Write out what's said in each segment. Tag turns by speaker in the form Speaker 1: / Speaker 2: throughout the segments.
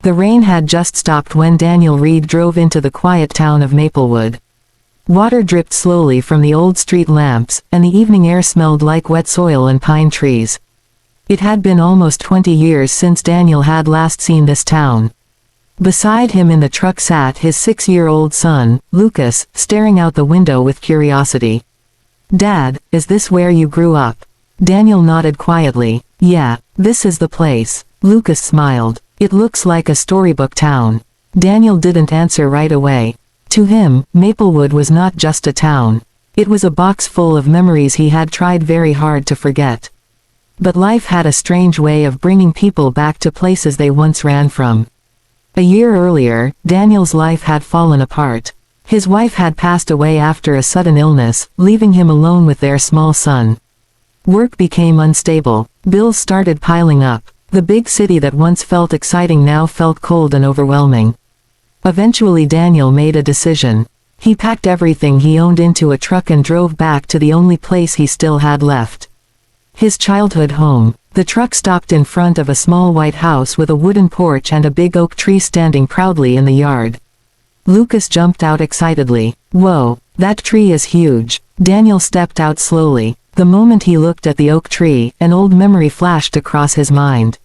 Speaker 1: The rain had just stopped when Daniel Reed drove into the quiet town of Maplewood. Water dripped slowly from the old street lamps, and the evening air smelled like wet soil and pine trees. It had been almost 20 years since Daniel had last seen this town. Beside him in the truck sat his 6-year-old son, Lucas, staring out the window with curiosity. "Dad, is this where you grew up?" Daniel nodded quietly. "Yeah, this is the place." Lucas smiled. "It looks like a storybook town." Daniel didn't answer right away. To him, Maplewood was not just a town. It was a box full of memories he had tried very hard to forget. But life had a strange way of bringing people back to places they once ran from. A year earlier, Daniel's life had fallen apart. His wife had passed away after a sudden illness, leaving him alone with their small son. Work became unstable. Bills started piling up. The big city that once felt exciting now felt cold and overwhelming. Eventually Daniel made a decision. He packed everything he owned into a truck and drove back to the only place he still had left. His childhood home. The truck stopped in front of a small white house with a wooden porch and a big oak tree standing proudly in the yard. Lucas jumped out excitedly. "Whoa, that tree is huge." Daniel stepped out slowly. The moment he looked at the oak tree, an old memory flashed across his mind.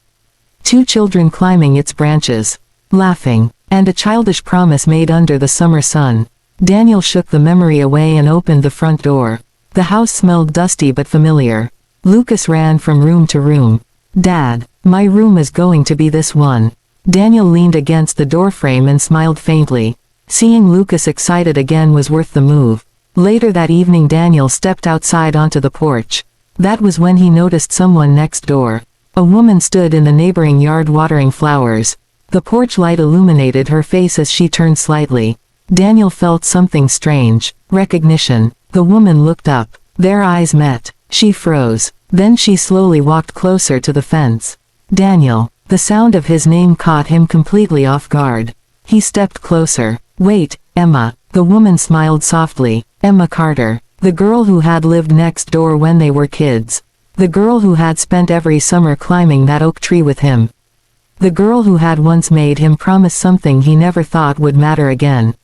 Speaker 1: 2 children climbing its branches, laughing, and a childish promise made under the summer sun. Daniel shook the memory away and opened the front door. The house smelled dusty but familiar. Lucas ran from room to room. "Dad, my room is going to be this one." Daniel leaned against the doorframe and smiled faintly. Seeing Lucas excited again was worth the move. Later that evening Daniel stepped outside onto the porch. That was when he noticed someone next door. A woman stood in the neighboring yard watering flowers. The porch light illuminated her face as she turned slightly. Daniel felt something strange. Recognition. The woman looked up. Their eyes met. She froze. Then she slowly walked closer to the fence. "Daniel." The sound of his name caught him completely off guard. He stepped closer. "Wait, Emma." The woman smiled softly. Emma Carter. The girl who had lived next door when they were kids. The girl who had spent every summer climbing that oak tree with him. The girl who had once made him promise something he never thought would matter again.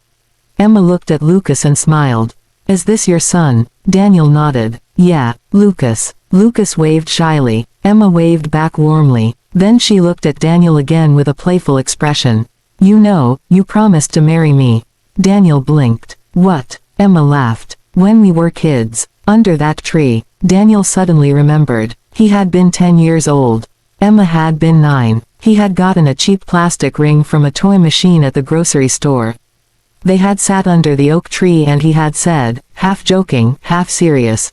Speaker 1: Emma looked at Lucas and smiled. "Is this your son?" Daniel nodded. "Yeah, Lucas." Lucas waved shyly. Emma waved back warmly. Then she looked at Daniel again with a playful expression. "You know, you promised to marry me." Daniel blinked. "What?" Emma laughed. "When we were kids. Under that tree." Daniel suddenly remembered. He had been 10 years old. Emma had been 9. He had gotten a cheap plastic ring from a toy machine at the grocery store. They had sat under the oak tree and he had said, half joking, half serious,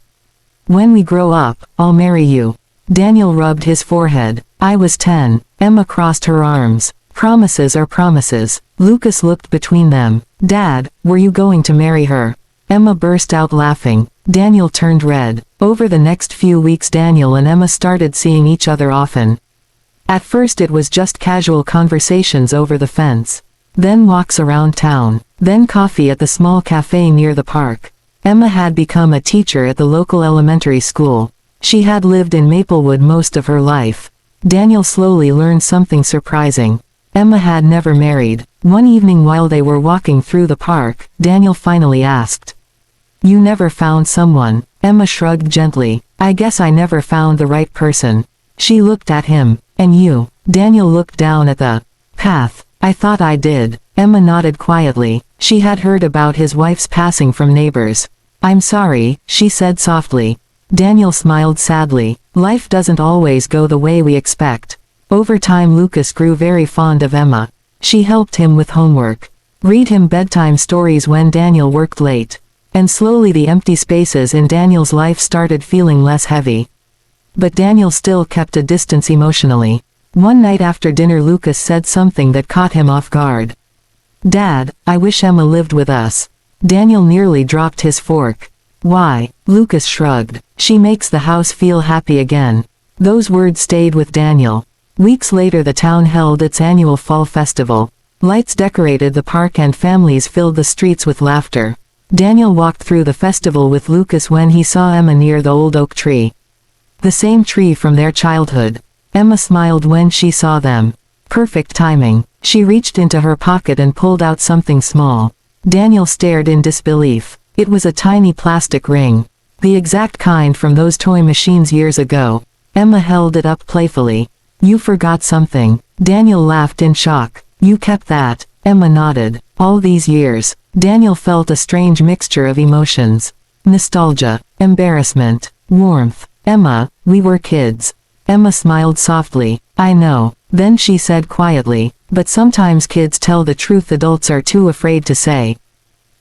Speaker 1: "When we grow up, I'll marry you." Daniel rubbed his forehead. "I was 10. Emma crossed her arms. "Promises are promises." Lucas looked between them. "Dad, were you going to marry her?" Emma burst out laughing. Daniel turned red. Over the next few weeks Daniel and Emma started seeing each other often. At first it was just casual conversations over the fence. Then walks around town. Then coffee at the small cafe near the park. Emma had become a teacher at the local elementary school. She had lived in Maplewood most of her life. Daniel slowly learned something surprising. Emma had never married. One evening while they were walking through the park, Daniel finally asked, "You never found someone?" Emma shrugged gently. "I guess I never found the right person." She looked at him. "And you?" Daniel looked down at the path. "I thought I did." Emma nodded quietly. She had heard about his wife's passing from neighbors. "I'm sorry," she said softly. Daniel smiled sadly. Life doesn't always go the way we expect. Over time Lucas grew very fond of Emma. She helped him with homework, read him bedtime stories when Daniel worked late. And slowly the empty spaces in Daniel's life started feeling less heavy. But Daniel still kept a distance emotionally. One night after dinner Lucas said something that caught him off guard. "Dad, I wish Emma lived with us." Daniel nearly dropped his fork. "Why?" Lucas shrugged. "She makes the house feel happy again." Those words stayed with Daniel. Weeks later the town held its annual fall festival. Lights decorated the park and families filled the streets with laughter. Daniel walked through the festival with Lucas when he saw Emma near the old oak tree. The same tree from their childhood. Emma smiled when she saw them. Perfect timing. She reached into her pocket and pulled out something small. Daniel stared in disbelief. It was a tiny plastic ring. The exact kind from those toy machines years ago. Emma held it up playfully. You forgot something. Daniel laughed in shock. You kept that. Emma nodded. All these years. Daniel felt a strange mixture of emotions. Nostalgia, embarrassment, warmth. Emma, we were kids. Emma smiled softly. I know. Then she said quietly, but sometimes kids tell the truth adults are too afraid to say.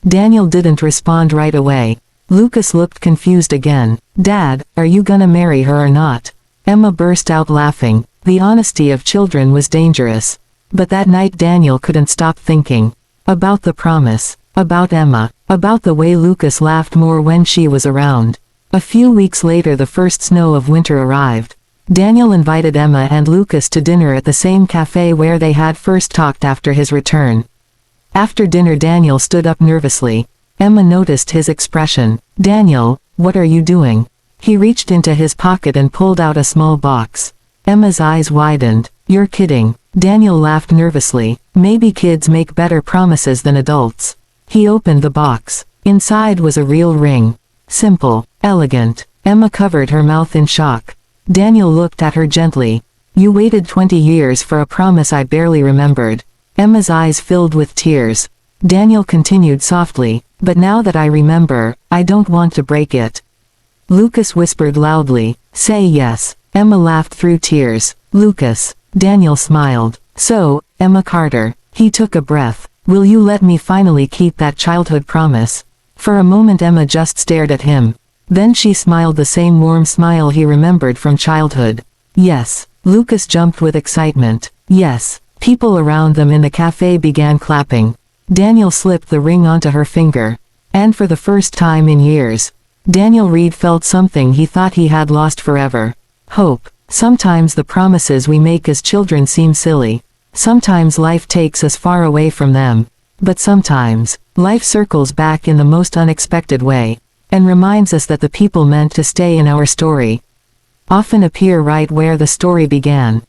Speaker 1: Daniel didn't respond right away. Lucas looked confused again. Dad, are you gonna marry her or not? Emma burst out laughing. The honesty of children was dangerous. But that night Daniel couldn't stop thinking. About the promise. About Emma. About the way Lucas laughed more when she was around. A few weeks later the first snow of winter arrived. Daniel invited Emma and Lucas to dinner at the same cafe where they had first talked after his return. After dinner Daniel stood up nervously. Emma noticed his expression. Daniel, what are you doing? He reached into his pocket and pulled out a small box. Emma's eyes widened. You're kidding. Daniel laughed nervously. Maybe kids make better promises than adults. He opened the box. Inside was a real ring. Simple. Elegant. Emma covered her mouth in shock. Daniel looked at her gently. You waited 20 years for a promise I barely remembered. Emma's eyes filled with tears. Daniel continued softly, but now that I remember, I don't want to break it. Lucas whispered loudly, say yes. Emma laughed through tears. Lucas. Daniel smiled. So, Emma Carter. He took a breath. Will you let me finally keep that childhood promise? For a moment Emma just stared at him. Then she smiled the same warm smile he remembered from childhood. Yes. Lucas jumped with excitement. Yes. People around them in the cafe began clapping. Daniel slipped the ring onto her finger. And for the first time in years, Daniel Reed felt something he thought he had lost forever. Hope. Sometimes the promises we make as children seem silly. Sometimes life takes us far away from them. But sometimes, life circles back in the most unexpected way, and reminds us that the people meant to stay in our story often appear right where the story began.